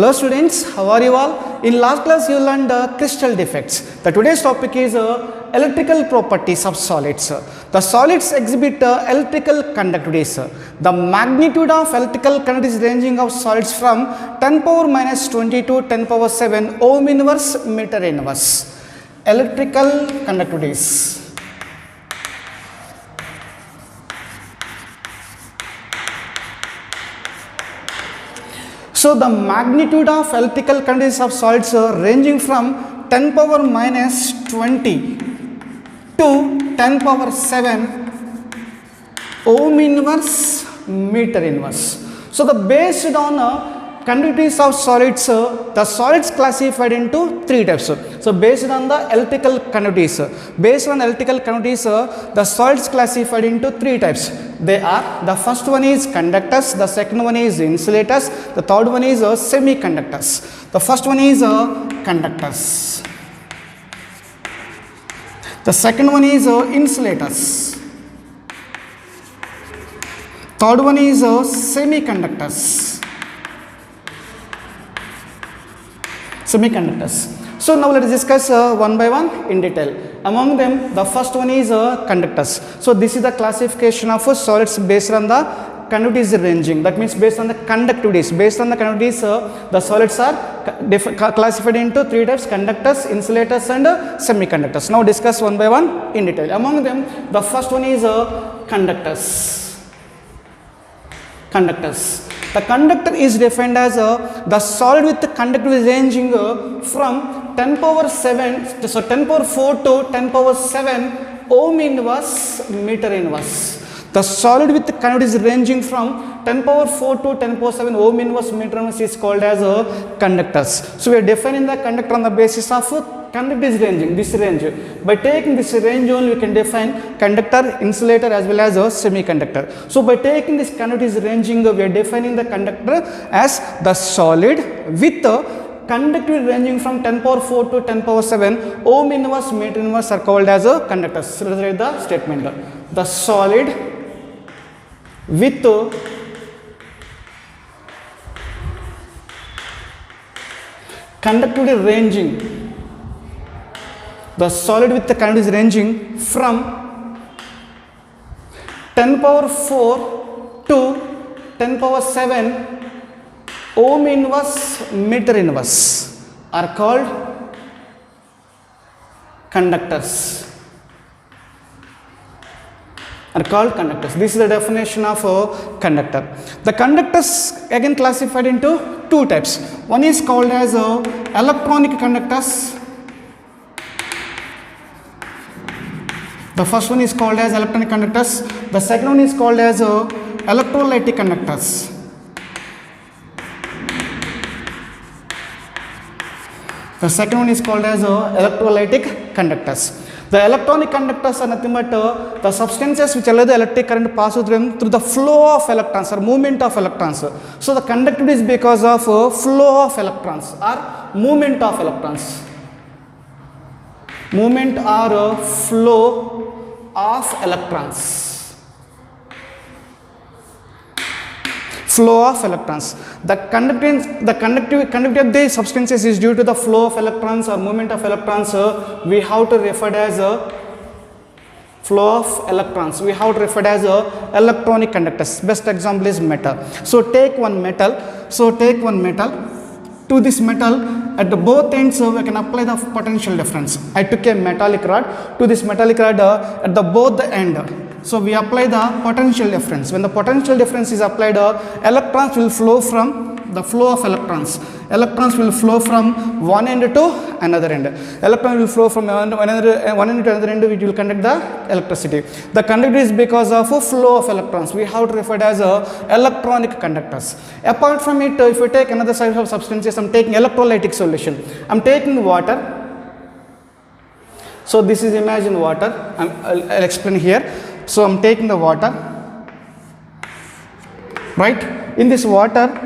Hello students, how are you all? In last class you learned crystal defects. The today's topic is electrical properties of solids. The solids exhibit electrical conductivity. The magnitude of electrical conductivity is ranging of solids from 10 power minus 20 to 10 power 7 ohm inverse meter inverse. Electrical conductivities. So the magnitude of electrical conductivity of solids ranging from 10 power minus 20 to 10 power 7 ohm inverse meter inverse. So the based on conductivities of solids, the solids classified into three types. So based on the electrical conductivities, the solids classified into three types. They are, the first one is conductors, the second one is insulators, the third one is semiconductors. The first one is conductors, the second one is insulators, third one is semiconductors. So now let us discuss one by one in detail. Among them, the first one is conductors. So this is the classification of solids based on the conductivities ranging. That means based on the conductivities. Based on the conductivities, the solids are classified into three types: conductors, insulators, and semiconductors. Now discuss one by one in detail. Among them, the first one is conductors. The conductor is defined as the solid with the conductivity ranging from 10 power 7, so 10 power 4 to 10 power 7 ohm inverse meter inverse. The solid with the conductivity is ranging from 10 power 4 to 10 power 7 ohm inverse meter inverse is called as conductors. So we are defining the conductor on the basis of conductivity is ranging, this range. By taking this range only we can define conductor, insulator as well as a semiconductor. So by taking this conductivity is ranging, we are defining the conductor as the solid with conductivity ranging from 10 power 4 to 10 power 7 ohm inverse meter inverse are called as conductors. So let's write the statement. The solid with conductivity ranging, the solid with the conductivity is ranging from 10 power 4 to 10 power 7 ohm inverse meter inverse are called conductors. This is the definition of conductor. The conductors again classified into two types. One is called as electronic conductors. The first one is called as electronic conductors. The second one is called as electrolytic conductors. The second one is called as electrolytic conductors. The electronic conductors are nothing but the substances which allow the electric current to pass through them through the flow of electrons or movement of electrons. So the conductivity is because of flow of electrons or movement of electrons. Movement or flow of electrons. Flow of electrons. The conductivity of the substances is due to the flow of electrons or movement of electrons. We have to refer as flow of electrons. We have to refer as electronic conductors. Best example is metal. So take one metal. To this metal, at the both ends we can apply the potential difference. I took a metallic rod. To this metallic rod at the both the end, so we apply the potential difference. When the potential difference is applied, electrons will flow from the flow of electrons. Electrons will flow from one end to another end. Electron will flow from one end to another end, which will conduct the electricity. The conductivity is because of a flow of electrons. We have to refer as electronic conductors. Apart from it, if we take another type of substances, I am taking electrolytic solution. I am taking water. So this is, imagine water. I'll explain here. So I am taking the water, right? In this water,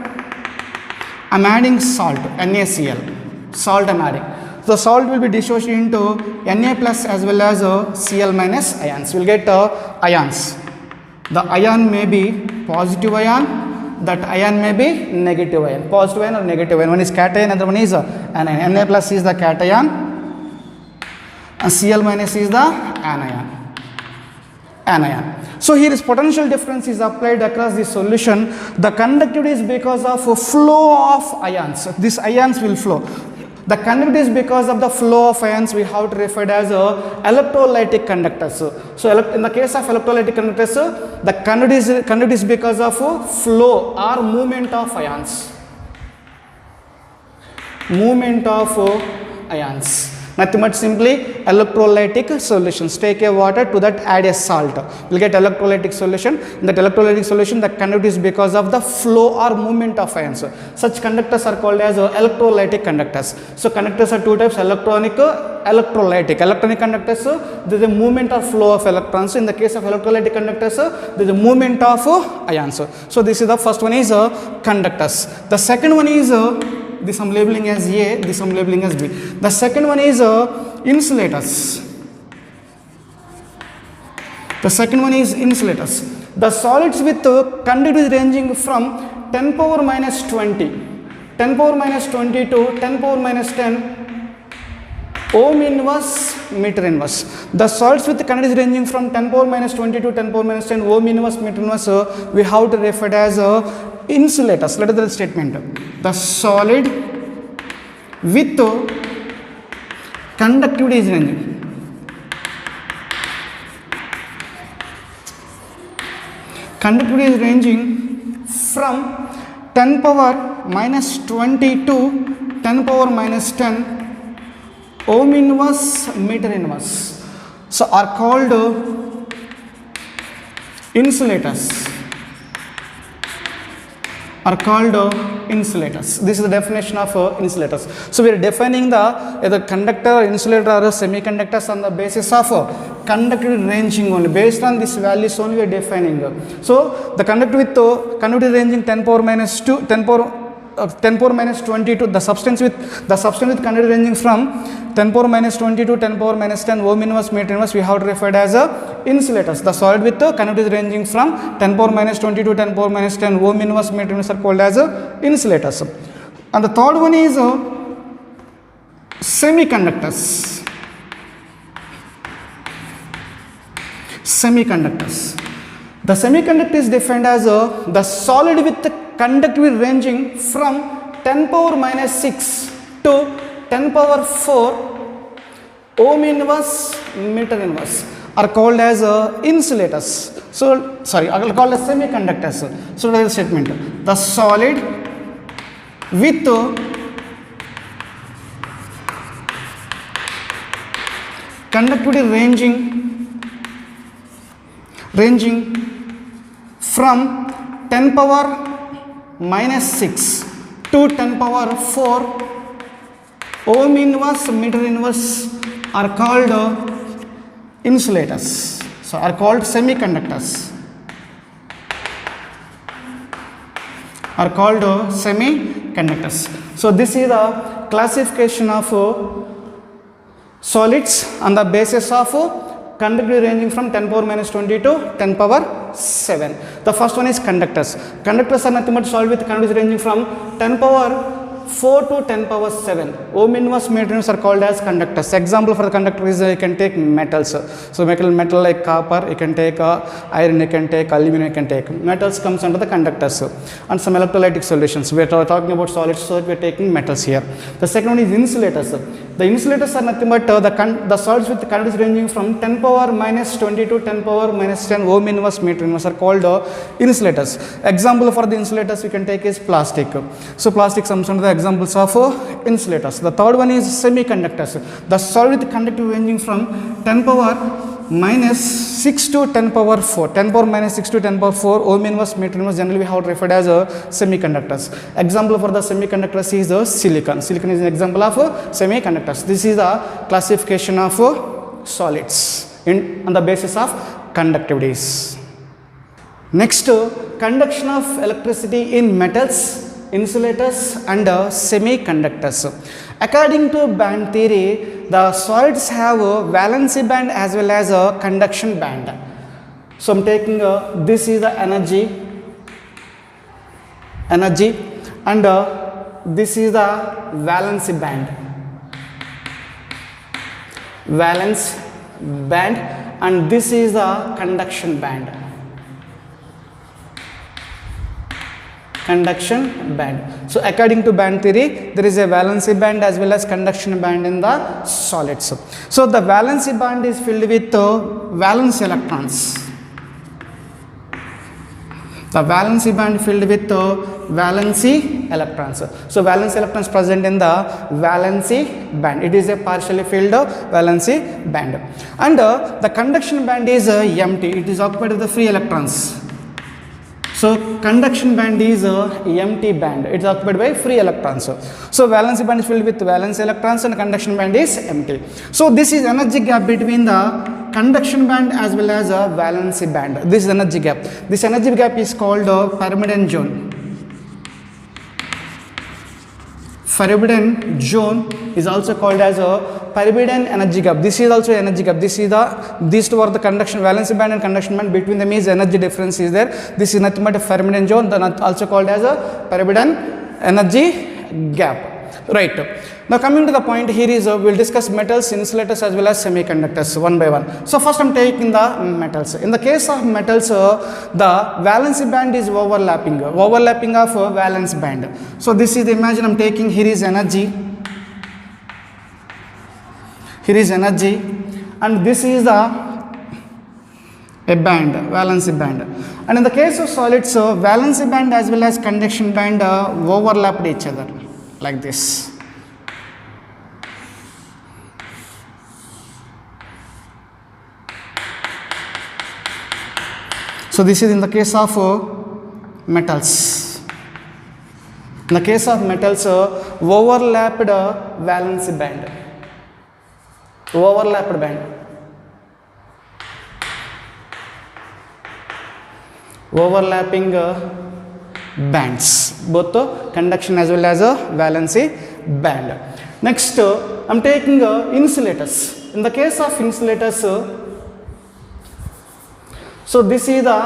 I am adding salt, NaCl. Salt I am adding. The salt will be dissociated into Na plus as well as Cl minus ions. We will get ions. The ion may be positive ion that ion may be negative ion, positive ion or negative ion. One is cation, another one is anion. Na plus is the cation and Cl minus is the anion. So here is potential difference is applied across the solution. The conductivity is because of a flow of ions. These ions will flow. The conductivity is because of the flow of ions. We have to refer it as electrolytic conductors. So in the case of electrolytic conductors, the conductivity is because of flow or movement of ions. Movement of ions. Nothing but simply electrolytic solutions. Take a water, to that add a salt. We'll get electrolytic solution. In that electrolytic solution, the conductivity is because of the flow or movement of ions. Such conductors are called as electrolytic conductors. So conductors are two types: electrolytic. Electronic conductors, there is a movement or flow of electrons. In the case of electrolytic conductors, there is a movement of ions. So this is the first one is conductors. The second one is this I'm labeling as A, this I'm labeling as B. The second one is insulators. The second one is insulators. The solids with conductivity ranging from 10 power minus 20, 10 power minus 20 to 10 power minus 10 ohm inverse, meter inverse. The solids with conductivity ranging from 10 power minus 20 to 10 power minus 10 ohm inverse, meter inverse, we have to refer it as insulators. Let us do the statement. The solid with conductivity is ranging. Conductivity is ranging from 10 power minus 20 to 10 power minus 10 ohm inverse, meter inverse. So are called insulators. Are called insulators. This is the definition of insulators. So we are defining the either conductor, insulator or semiconductors on the basis of conductivity ranging only. Based on this values only we are defining. So the conductivity ranging 10 power minus 2, 10 power minus 22, the substance with conductivity ranging from 10 power minus 20 to 10 power minus 10 ohm inverse, meter inverse, we have to refer it as insulators. The solid with conductivity ranging from 10 power minus 20 to 10 power minus 10 ohm inverse, meter inverse are called as insulators. And the third one is semiconductors. Semiconductors. The semiconductor is defined as the solid with the conductivity ranging from 10 power minus 6 to 10 power 4 ohm inverse, meter inverse are called as insulators. So, sorry, are called as semiconductors. So, that is the statement. The solid with conductivity ranging from 10 power minus 6 to 10 power 4 ohm inverse, meter inverse are called insulators. So are called semiconductors. Are called semiconductors. So this is the classification of solids on the basis of conductivity ranging from 10 power minus 20 to 10 power 7. The first one is conductors. Conductors are nothing but solid with conductivity ranging from 10 power 4 to 10 power 7. Ohm inverse, meter inverse are called as conductors. Example for the conductor is you can take metals. So metal like copper, you can take iron, you can take aluminum, you can take. Metals comes under the conductors. And some electrolytic solutions. We are talking about solids, so we are taking metals here. The second one is insulators. The insulators are nothing but the solids with conductivity ranging from 10 power minus 20 to 10 power minus 10 ohm inverse, meter inverse are called insulators. Example for the insulators we can take is plastic. So plastic comes under the examples of insulators. The third one is semiconductors. The solid with conductivity ranging from 10 power minus 6 to 10 power 4. 10 power minus 6 to 10 power 4 ohm inverse, meter inverse generally we have referred as semiconductors. Example for the semiconductors is silicon. Silicon is an example of semiconductors. This is the classification of solids on the basis of conductivities. Next, conduction of electricity in metals, insulators and semiconductors. According to band theory, the solids have a valency band as well as a conduction band. So I am taking this is the energy energy, and this is the valence band. Valence band, and this is the conduction band. Conduction band. So according to band theory, there is a valency band as well as conduction band in the solids. So the valency band is filled with valence electrons. The valency band filled with valency electrons. So valence electrons present in the valency band. It is a partially filled valency band. And the conduction band is empty. It is occupied with the free electrons. So conduction band is empty band. It is occupied by free electrons. So valency band is filled with valence electrons and conduction band is empty. So this is energy gap between the conduction band as well as a valency band. This is energy gap. This energy gap is called Farbidden zone. Farbidden zone is also called as a forbidden energy gap. This is also energy gap. This is these two are the conduction valency band and conduction band. Between them is energy difference is there. This is nothing but a forbidden zone, then also called as a forbidden energy gap. Right. Now coming to the point here is we will discuss metals, insulators as well as semiconductors one by one. So first I am taking the metals. In the case of metals, the valency band is overlapping of valence band. So this is the imagine I am taking, here is energy. Here is energy, and this is a band, valency band. And in the case of solids, valency band as well as conduction band overlapped each other like this. So this is in the case of metals. In the case of metals, overlapped valency band. Overlapped band. Overlapping bands, both conduction as well as a valency band. Next, I am taking insulators. In the case of insulators, so this is the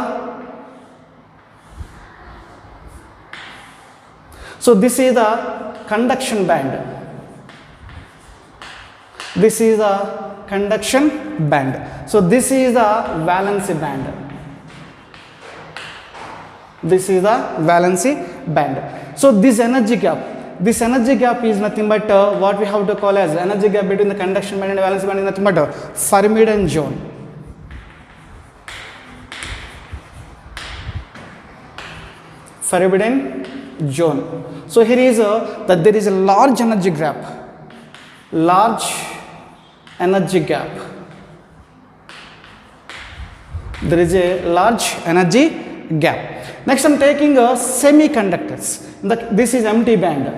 conduction band. This is the conduction band. So this is the valency band. This is the valency band. So this energy gap is nothing but what we have to call as energy gap between the conduction band and valency band is nothing but forbidden zone. Forbidden zone. So here is that there is a large energy gap. Large energy gap. There is a large energy gap. Next, I am taking semiconductors. This is empty band.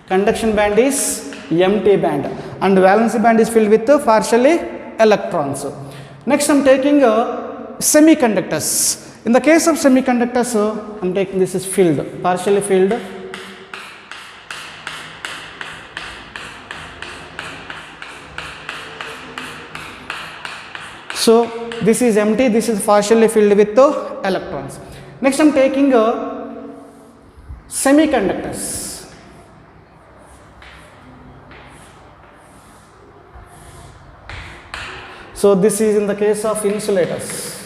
Conduction band is empty band, and valency band is filled with partially electrons. Next, I am taking semiconductors. In the case of semiconductors, I am taking this is filled, partially filled. So this is empty, this is partially filled with electrons. Next I am taking semiconductors. So this is in the case of insulators.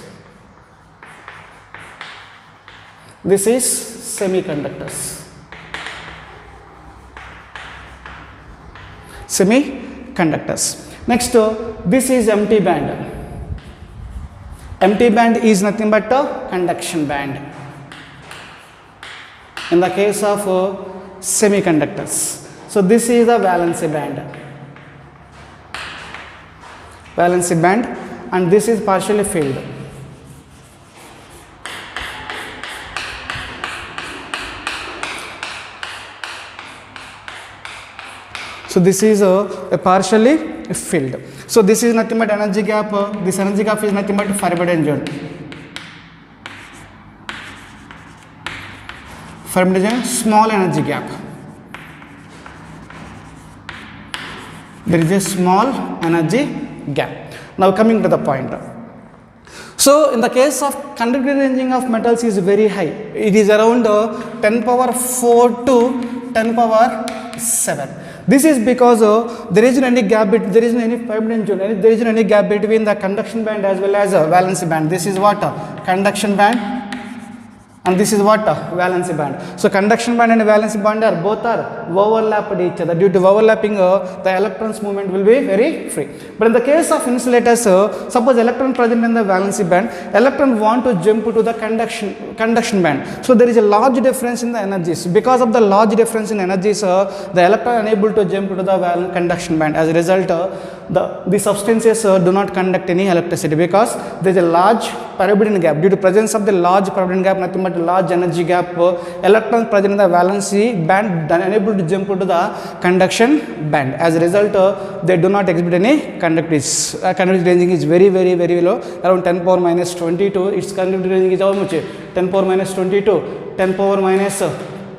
This is semiconductors. Semiconductors. Next, this is empty band. Empty band is nothing but a conduction band. In the case of semiconductors. So this is the valency band. Valency band, and this is partially filled. So this is a partially filled. So this is nothing but energy gap. This energy gap is nothing but forbidden zone. Forbidden zone, small energy gap. There is a small energy gap. Now coming to the point. So in the case of conductivity ranging of metals is very high. It is around 10 power 4 to 10 power 7. This is because there isn't any gap, there isn't any permanent zone, there isn't any gap between the conduction band as well as valency band. This is what? Conduction band, and this is what? Valency band. So conduction band and valency band are both are overlapped each other. Due to overlapping, the electrons movement will be very free. But in the case of insulators, suppose electron present in the valency band, electron want to jump to the conduction band. So there is a large difference in the energies. Because of the large difference in energies, the electron unable to jump to the conduction band. As a result, the substances do not conduct any electricity because there is a large pyridine gap. Due to presence of the large pyridine gap, nothing but large energy gap, electrons present in the valency band are unable to jump to the conduction band. As a result, they do not exhibit any conductivity. Conductivity ranging is very low, around 10 power minus 22. Its conductivity ranging is how much? 10 power minus 22, 10 power minus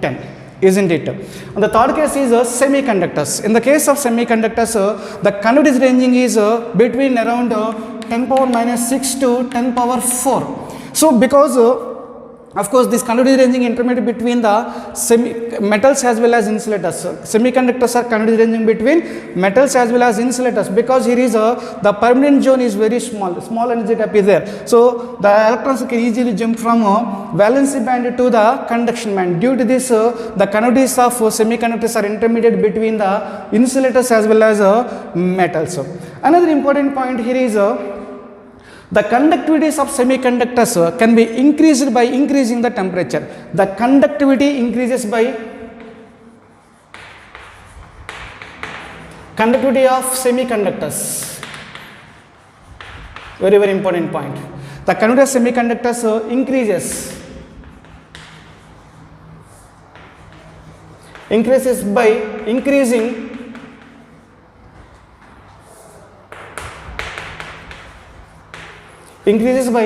10. Isn't it? And the third case is semiconductors. In the case of semiconductors, the conductivity ranging is between around 10 power minus 6 to 10 power 4. So because of course this conductivity ranging intermediate between the metals as well as insulators. Semiconductors are conductivity ranging between metals as well as insulators, because here is the permanent zone is very small energy gap is there. So the electrons can easily jump from valency band to the conduction band. Due to this, the conductivities of semiconductors are intermediate between the insulators as well as metals. Another important point here is the conductivities of semiconductors can be increased by increasing the temperature. The conductivity increases by conductivity of semiconductors. Very important point. The conductivity of semiconductors increases by increasing increasing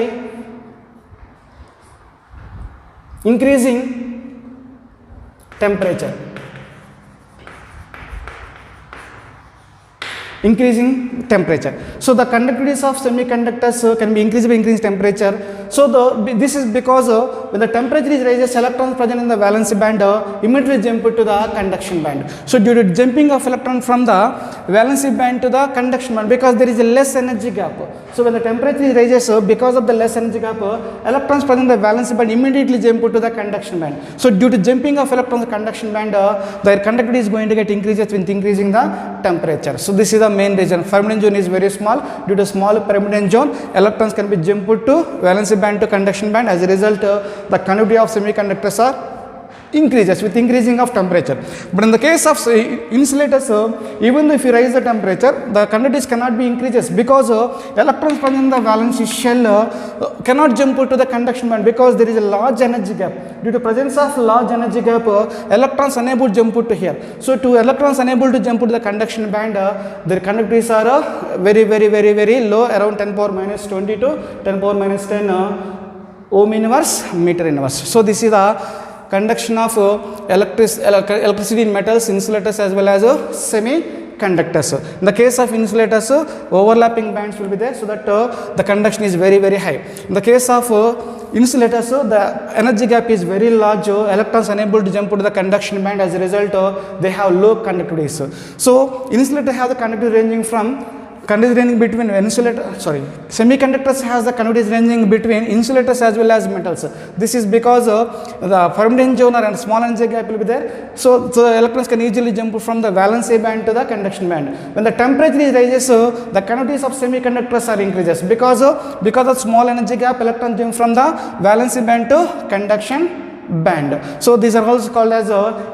temperature. So the conductivities of semiconductors can be increased by increasing temperature. So this is because when the temperature is rises, electrons present in the valency band immediately jump to the conduction band. So due to jumping of electron from the valency band to the conduction band, because there is a less energy gap. So when the temperature rises, because of the less energy gap, electrons present in the valency band immediately jump to the conduction band. So due to jumping of electrons in the conduction band, their conductivity is going to get increases with increasing the temperature. So this is the main reason. Permanent zone is very small. Due to small permanent zone, electrons can be jumped to valency band to conduction band. As a result, the conductivity of semiconductors are increases with increasing of temperature. But in the case of insulators, even if you raise the temperature, the conductivity cannot be increases, because electrons present in the valence shell cannot jump to the conduction band, because there is a large energy gap. Due to presence of large energy gap, electrons unable to jump to here. So to electrons unable to jump to the conduction band, their conductivities are very low, around 10 power minus 20 to 10 power minus 10 ohm inverse meter inverse. So this is the conduction of electricity in metals, insulators as well as semiconductors. In the case of insulators, overlapping bands will be there, so that the conduction is very high. In the case of insulators, the energy gap is very large, electrons unable to jump to the conduction band. As a result, they have low conductivities. So insulators have the conductivity ranging from between semiconductors has the conductivity ranging between insulators as well as metals. This is because the permanent zone and small energy gap will be there. So the electrons can easily jump from the valency band to the conduction band. When the temperature is rises, the conductivities of semiconductors are increases, because of small energy gap, electrons jump from the valency band to conduction band. So these are also called as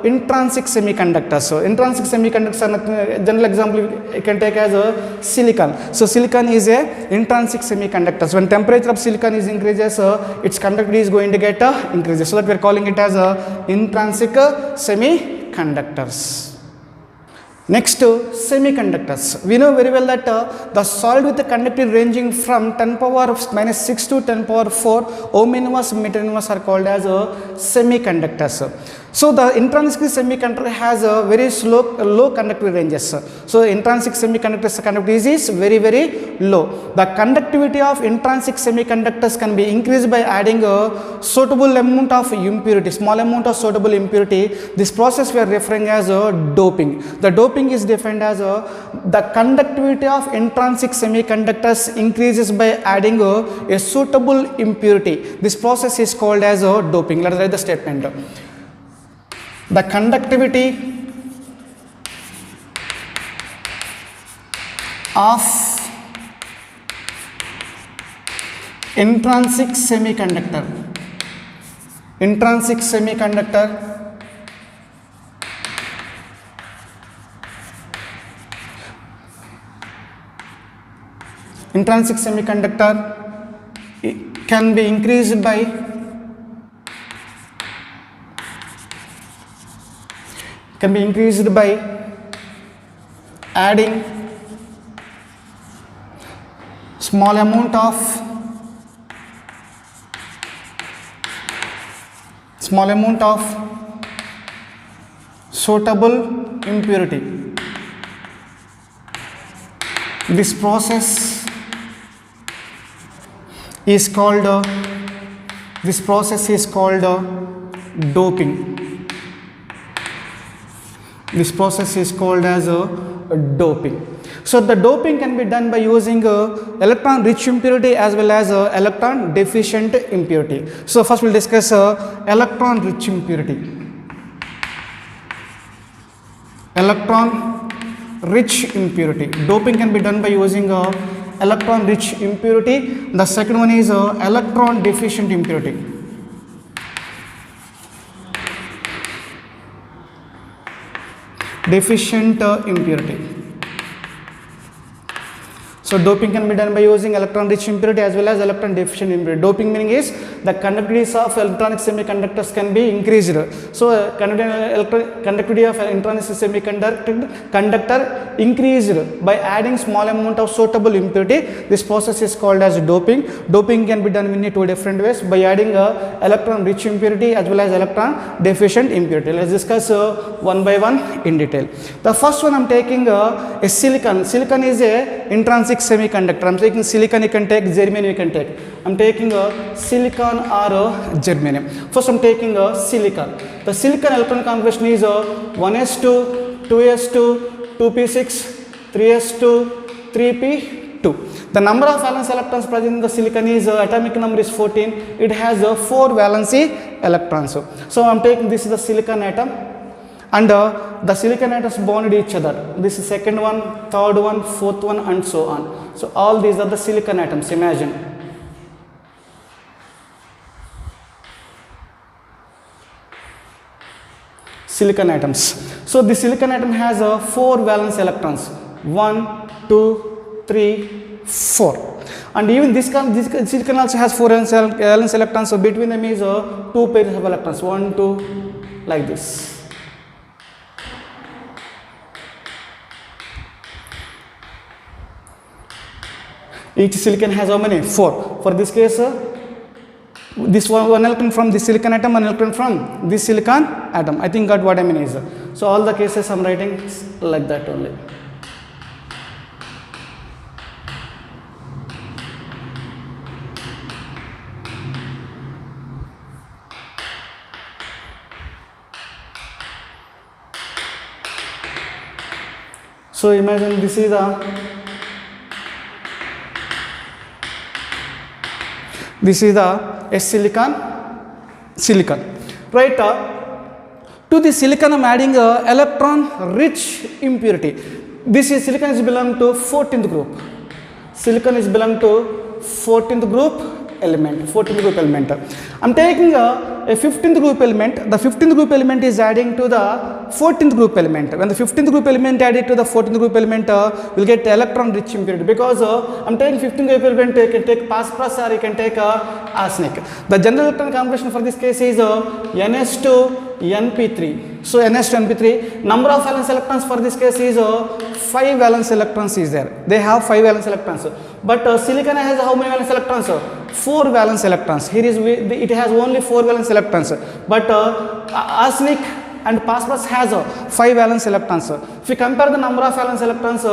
intrinsic semiconductors. So intrinsic semiconductors are general example you can take as silicon. So silicon is a intrinsic semiconductor. So when temperature of silicon is increases, its conductivity is going to get increases. So that we are calling it as intrinsic semiconductors. Next, semiconductors. We know very well that the solid with the conductivity ranging from 10 power minus 6 to 10 power 4 ohm inverse meter inverse are called as semiconductors. So the intrinsic semiconductor has a very low conductivity ranges. So intrinsic semiconductor's conductivity is very low. The conductivity of intrinsic semiconductors can be increased by adding a suitable amount of impurity, small amount of suitable impurity. This process we are referring as a doping. The doping is defined as the conductivity of intrinsic semiconductors increases by adding a suitable impurity. This process is called as a doping. Let us write the statement. The conductivity of intrinsic semiconductor can be increased by adding small amount of suitable impurity. This process is called doping. This process is called as a doping. So the doping can be done by using electron rich impurity as well as electron deficient impurity. So first we'll discuss electron rich impurity. Electron rich impurity. Doping can be done by using electron rich impurity. The second one is electron deficient impurity. Impurity. So doping can be done by using electron rich impurity as well as electron deficient impurity. Doping meaning is the conductivity of electronic semiconductors can be increased. So conductivity of electronic semiconductor increased by adding small amount of suitable impurity. This process is called as doping. Doping can be done in two different ways, by adding electron rich impurity as well as electron deficient impurity. Let's discuss one by one in detail. The first one I'm taking is silicon. Silicon is a intrinsic semiconductor. I'm taking silicon, you can take germanium, you can take. I'm taking silicon or germanium. First I'm taking silicon. The silicon electron configuration is 1s2, 2s2, 2p6, 3s2, 3p2. The number of valence electrons present in the silicon is atomic number is 14. It has 4 valency electrons. So I'm taking this is the silicon atom. And the silicon atoms bonded each other. This is second one, third one, fourth one, and so on. So all these are the silicon atoms. Imagine. Silicon atoms. So the silicon atom has 4 valence electrons. 1, 2, 3, 4. And even this silicon also has 4 valence electrons. So between them is 2 pairs of electrons. 1, 2, like this. Each silicon has how many? 4. For this case, this one electron from this silicon atom, one electron from this silicon atom. I think got what I mean is. So all the cases I'm writing like that only. So imagine this is a silicon, right? To the silicon I'm adding electron rich impurity. This is silicon is belong to 14th group. Silicon is belong to 14th group element. I'm taking a 15th group element. The 15th group element is adding to the 14th group element. When the 15th group element added to the 14th group element, will get electron rich impurity, because I'm taking 15th group element, you can take phosphorus or you can take arsenic. The general electron configuration for this case is NS2 NP3. So NS2 NP3, number of valence electrons for this case is 5 valence electrons is there. They have 5 valence electrons. But silicon has how many valence electrons? 4 valence electrons. Here is it has only 4 valence electrons, but arsenic and phosphorus has 5 valence electrons. If you compare the number of valence electrons,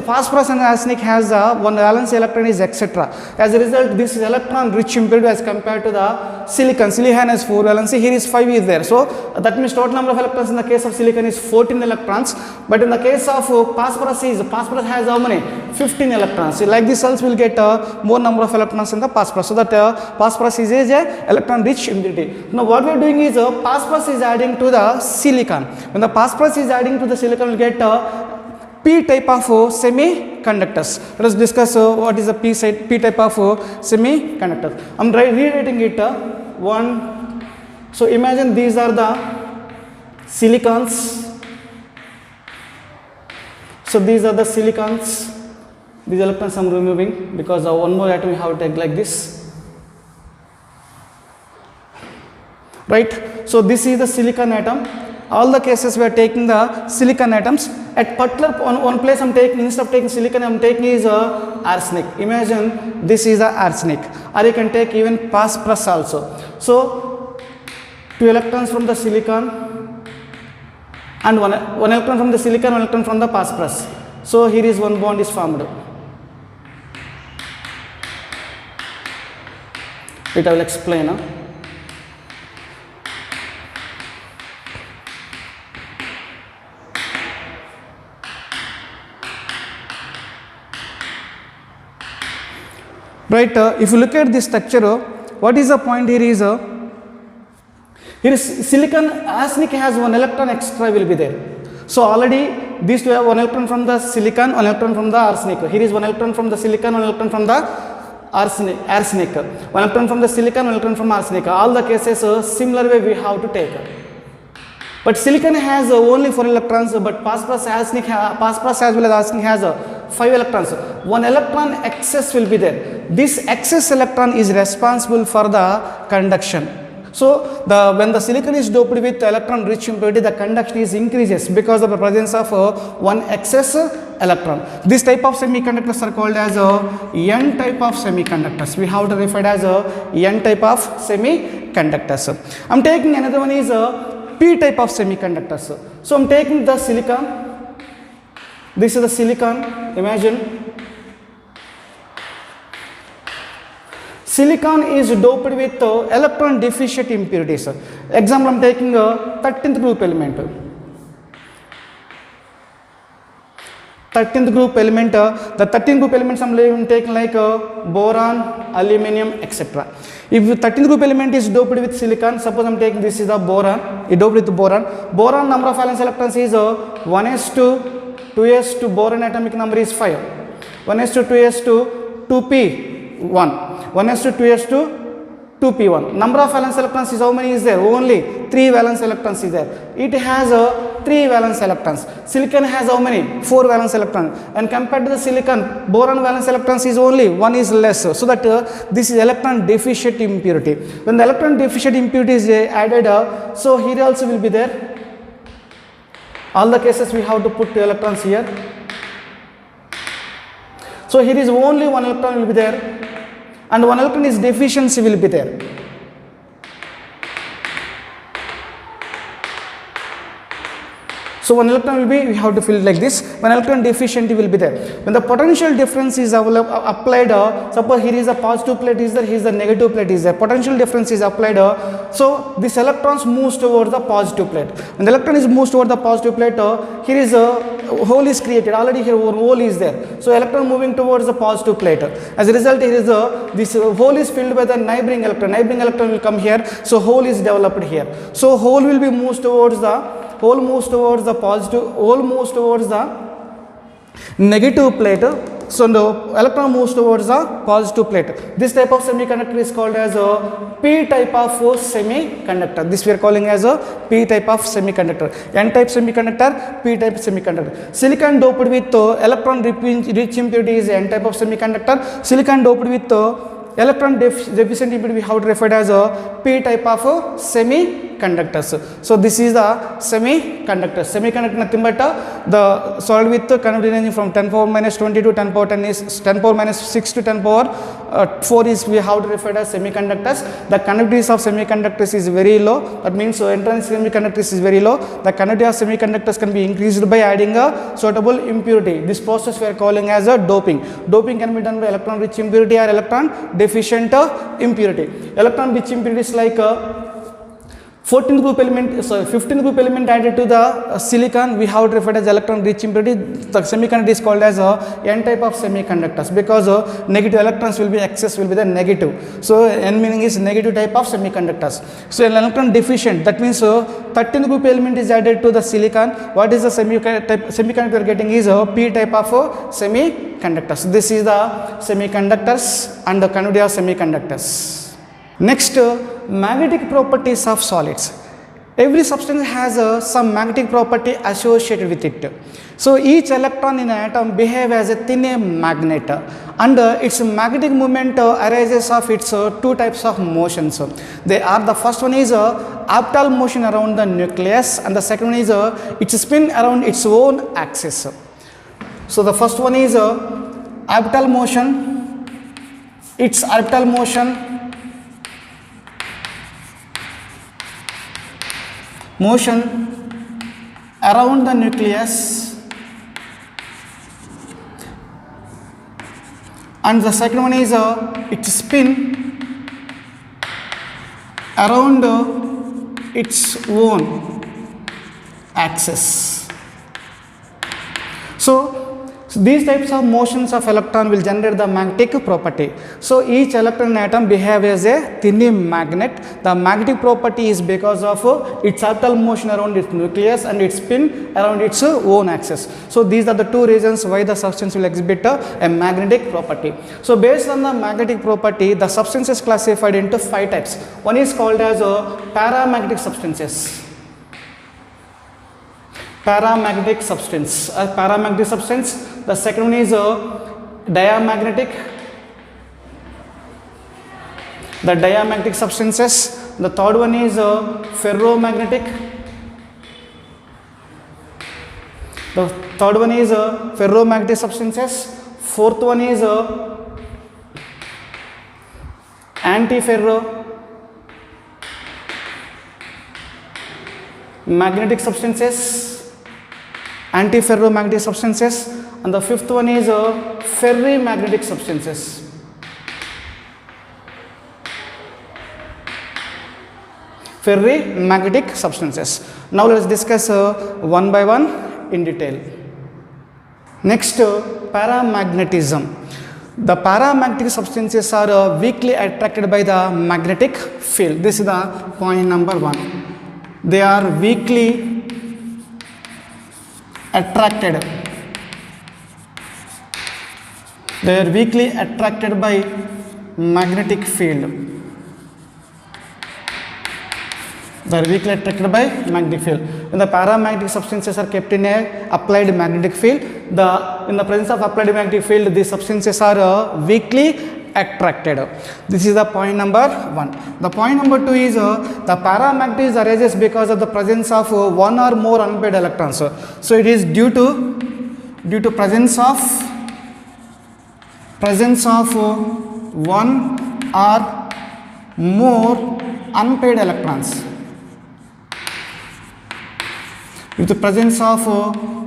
phosphorus and arsenic has 1 valence electron is etc. As a result, this is electron rich impurity as compared to the silicon. Silicon has 4 valency, here is 5 is there. So that means total number of electrons in the case of silicon is 14 electrons, but in the case of phosphorus has how many? 15 electrons. So like this else will get more number of electrons in the phosphorus. So that phosphorus is a electron rich impurity. Now what we are doing is phosphorus is adding to the silicon. When the phosphorus is adding to the silicon, we will get P type of semiconductors. Let us discuss what is the P type of semiconductors. I am rewriting it one. So imagine these are the silicons. So these are the silicons. These electrons I am removing because one more atom we have to take like this. Right. So this is the silicon atom. All the cases we are taking the silicon atoms. At particular one place I am taking, instead of taking silicon, I am taking is arsenic. Imagine this is the arsenic, or you can take even phosphorus also. So 2 electrons from the silicon and one electron from the silicon, 1 electron from the phosphorus. So here is one bond is formed. It I will explain. Right, if you look at this structure, what is the point here is silicon, arsenic has 1 electron extra will be there. So already these two have 1 electron from the silicon, 1 electron from the arsenic. Here is 1 electron from the silicon, 1 electron from the arsenic. 1 electron from the silicon, 1 electron from arsenic. All the cases similar way we have to take. But silicon has only 4 electrons, but phosphorus as well as arsenic has 5 electrons. 1 electron excess will be there. This excess electron is responsible for the conduction. So when the silicon is doped with electron rich impurity, the conduction is increases because of the presence of one excess electron. This type of semiconductors are called as N type of semiconductors. We have to refer it as N type of semiconductors. I am taking another one is P type of semiconductors. So I am taking the silicon. This is the silicon. Imagine silicon is doped with electron deficient impurities. Example, I am taking a 13th group element. 13th group element, the 13th group elements I am taking like boron, aluminum, etc. If the 13th group element is doped with silicon, suppose I am taking this is the boron, it doped with boron. Boron number of valence electrons is 1s2, 2s2, boron atomic number is 5. 1s2, 2s2, 2p1. 1s2, 2s2, 2p1. Number of valence electrons is how many is there? Only 3 valence electrons is there. It has 3 valence electrons. Silicon has how many? 4 valence electrons. And compared to the silicon, boron valence electrons is only 1 is less. So that this is electron deficient impurity. When the electron deficient impurity is added, so here also will be there. All the cases we have to put 2 electrons here. So here is only 1 electron will be there. And 1 electron is deficiency will be there. So 1 electron will be, we have to fill it like this. 1 electron deficiency will be there. When the potential difference is applied, suppose here is a positive plate is there, here is a negative plate is there. Potential difference is applied, so this electrons moves towards the positive plate. When the electron is moves towards the positive plate, here is a hole is created. Already here one hole is there. So electron moving towards the positive plate. As a result, here is this hole is filled by the neighboring electron. Neighboring electron will come here. So hole is developed here. So hole will be moves towards the positive, hole moves towards the negative plate. So the electron moves towards the positive plate. This type of semiconductor is called as a P type of semiconductor. This we are calling as a P type of semiconductor. N type semiconductor, P type semiconductor. Silicon doped with electron rich impurity is N type of semiconductor. Silicon doped with electron deficient impurity we have to refer it as a P type of semiconductor. semiconductors. So this is the semiconductor. Semiconductor nothing but the solid with conductivity ranging from 10 power minus 20 to 10 power 10 is 10 power minus 6 to 10 power 4 is we have to refer as semiconductors. The conductivity of semiconductors is very low. That means entrance semiconductors is very low. The conductivity of semiconductors can be increased by adding a suitable impurity. This process we are calling as a doping. Doping can be done by electron rich impurity or electron deficient impurity. Electron rich impurity is like 15th group element added to the silicon, we have referred as electron rich impurity. The semiconductor is called as N type of semiconductors because negative electrons will be excess will be the negative. So N meaning is negative type of semiconductors. So an electron deficient, that means 13th group element is added to the silicon. What is the semiconductor we are getting is P type of semiconductors. This is the semiconductors and the conductivity of semiconductors. Next, magnetic properties of solids. Every substance has some magnetic property associated with it. So each electron in an atom behave as a thin magnet, and its magnetic moment arises of its two types of motions. They are, the first one is orbital motion around the nucleus, and the second one is its spin around its own axis. So the first one is orbital motion. Its orbital motion around the nucleus, and the second one is its spin around its own axis. So these types of motions of electron will generate the magnetic property. So each electron atom behave as a thin magnet. The magnetic property is because of its orbital motion around its nucleus and its spin around its own axis. So these are the two reasons why the substance will exhibit a magnetic property. So based on the magnetic property, the substance is classified into 5 types. One is called as paramagnetic substances. Paramagnetic substance. Paramagnetic substance. The second one is diamagnetic. The diamagnetic substances. The third one is ferromagnetic. The third one is ferromagnetic substances. Fourth one is antiferro magnetic substances. Antiferromagnetic substances, and the fifth one is ferrimagnetic substances. Ferrimagnetic substances. Now let us discuss one by one in detail. Next, paramagnetism. The paramagnetic substances are weakly attracted by the magnetic field. This is the point number 1. They are weakly attracted. They are weakly attracted by magnetic field. They are weakly attracted by magnetic field. When the paramagnetic substances are kept in a applied magnetic field, in the presence of applied magnetic field, these substances are weakly attracted. This is the point number 1. The point number 2 is the paramagnetism arises because of the presence of one or more unpaired electrons. So it is due to presence of one or more unpaired electrons. With the presence of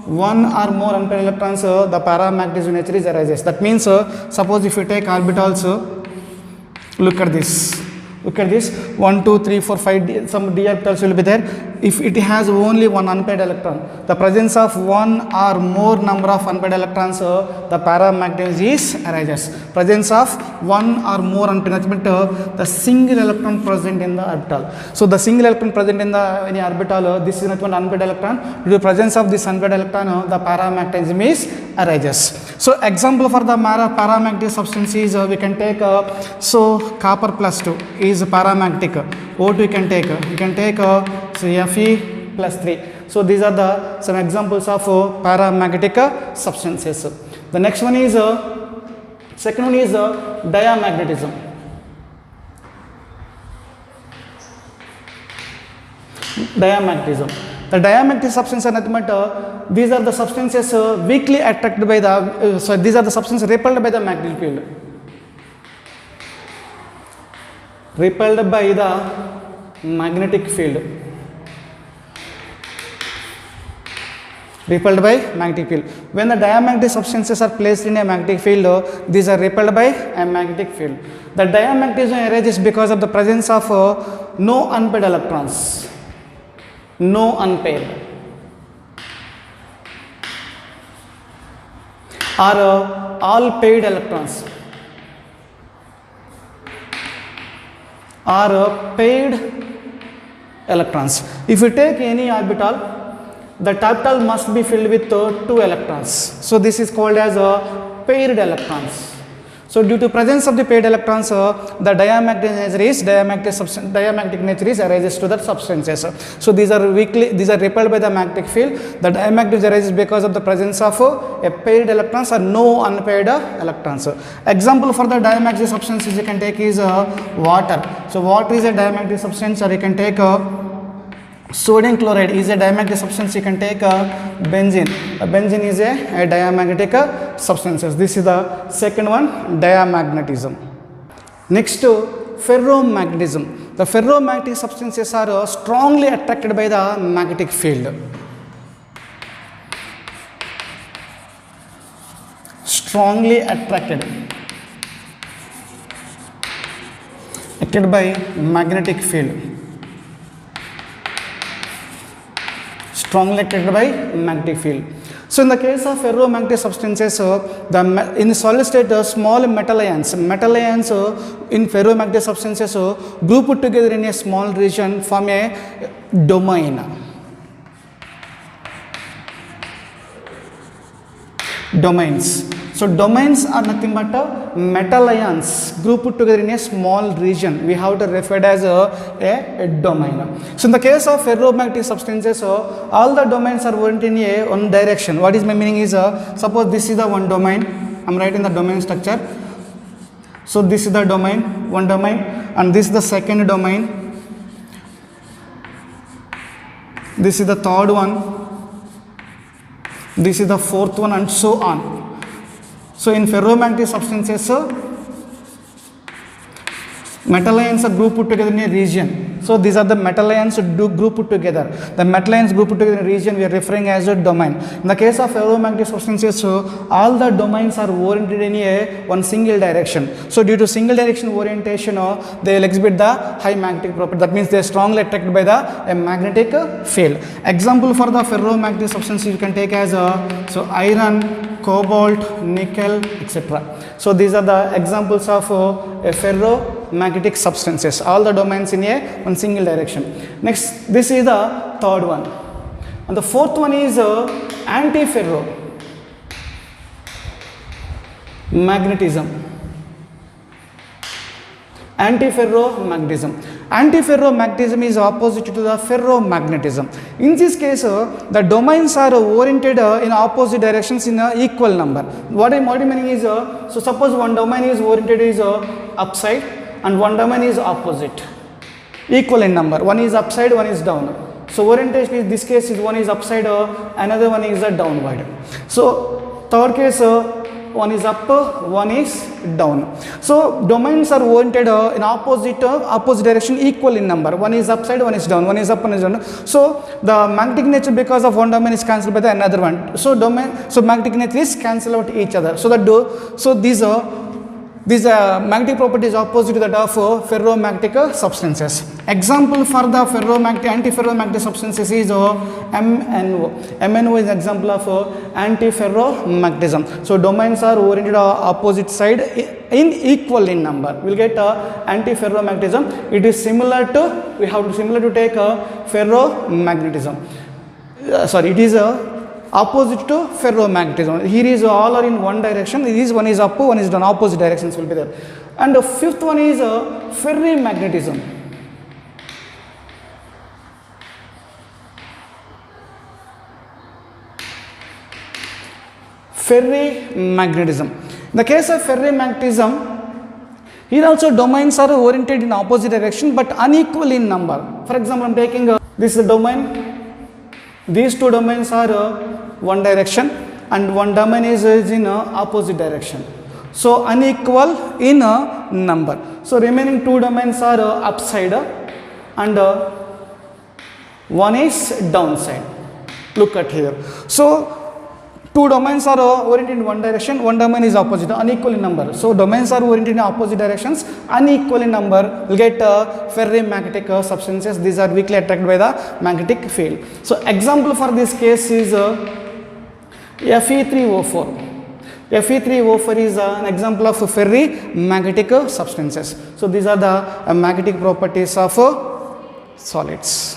one or more unpaired electrons, the paramagnetism nature is arises. That means, suppose if you take orbitals, look at this. 1, 2, 3, 4, 5, some d orbitals will be there. If it has only one unpaired electron, the presence of one or more number of unpaired electrons, the paramagnetism is arises. Presence of one or more unpaired, the single electron present in the orbital. So the single electron present in the any orbital, this is not one unpaired electron. Due to the presence of this unpaired electron, the paramagnetism is arises. So example for the paramagnetic substances, we can take so copper plus 2 is paramagnetic. O2 we can take. We can take so Fe plus 3. So these are some examples of paramagnetic substances. The next one is second one is diamagnetism. diamagnetism. The diamagnetic substances are nothing but these are the substances weakly attracted by the these are the substances repelled by the magnetic field. Repelled by the magnetic field. Repelled by magnetic field. When the diamagnetic substances are placed in a magnetic field, these are repelled by a magnetic field. The diamagnetism arises because of the presence of no unpaired electrons. No unpaired. Or all paired electrons. Or paired electrons. If you take any orbital, the orbital must be filled with 2 electrons. So this is called as paired electrons. So due to presence of the paired electrons, the diamagnetic nature is arises to the substances. So these are repelled by the magnetic field. The diamagnetism arises because of the presence of a paired electrons or no unpaired electrons. Example for the diamagnetic substances you can take is water. So water is a diamagnetic substance, or you can take sodium chloride is a diamagnetic substance. You can take benzene. Benzene is a diamagnetic substances. This is the second one, diamagnetism. Next, ferromagnetism. The ferromagnetic substances are strongly attracted by the magnetic field. Strongly attracted by magnetic field. Strongly attracted by magnetic field. So in the case of ferromagnetic substances, in the solid state, small metal ions in ferromagnetic substances group together in a small region form a domain. Domains. So domains are nothing but metal ions grouped together in a small region. We have to refer it as a domain. So in the case of ferromagnetic substances, all the domains are oriented in one direction. What is my meaning is, suppose this is the one domain. I am writing the domain structure. So this is the domain, one domain, and this is the second domain. This is the third one. This is the fourth one, and so on. So in ferromagnetic substances, metal ions are grouped together in a region. So these are the metal ions grouped together. The metal ions grouped together in a region we are referring as a domain. In the case of ferromagnetic substances, all the domains are oriented in one single direction. So due to single direction orientation, they will exhibit the high magnetic property. That means they are strongly attracted by the magnetic field. Example for the ferromagnetic substances you can take as iron, cobalt, nickel, etc. So these are the examples of ferromagnetic substances. All the domains in one single direction. Next, this is the third one. And the fourth one is antiferro magnetism. Antiferromagnetism. Antiferromagnetism is opposite to the ferromagnetism. In this case, the domains are oriented in opposite directions in equal number. What I meaning is, so suppose one domain is oriented is upside and one domain is opposite. Equal in number. One is upside, one is down. So orientation in this case is one is upside, another one is downward. So third case, one is up, one is down. So domains are oriented in opposite direction, equal in number. One is upside, one is down. One is up, one is down. So the magnetic nature because of one domain is cancelled by the another one. So magnetic nature is cancel out each other. So these magnetic property is opposite to that of ferromagnetic substances. Example for the antiferromagnetic substances is MnO. MnO is an example of antiferromagnetism. So domains are oriented opposite side in equal in number. We will get antiferromagnetism. It is similar to take ferromagnetism. It is opposite to ferromagnetism. Here is all are in one direction. This one is up, one is down. Opposite directions will be there. And the fifth one is ferrimagnetism. Ferrimagnetism. In the case of ferrimagnetism, here also domains are oriented in opposite direction but unequal in number. For example, I am taking This is the domain. These two domains are one direction and one domain is in opposite direction. So unequal in number. So remaining two domains are upside and one is downside. Look at here. So two domains are oriented in one direction, one domain is opposite, unequal in number. So domains are oriented in opposite directions, unequal in number, will get ferrimagnetic substances. These are weakly attracted by the magnetic field. So example for this case is Fe3O4. Fe3O4 is an example of ferrimagnetic substances. So these are the magnetic properties of solids.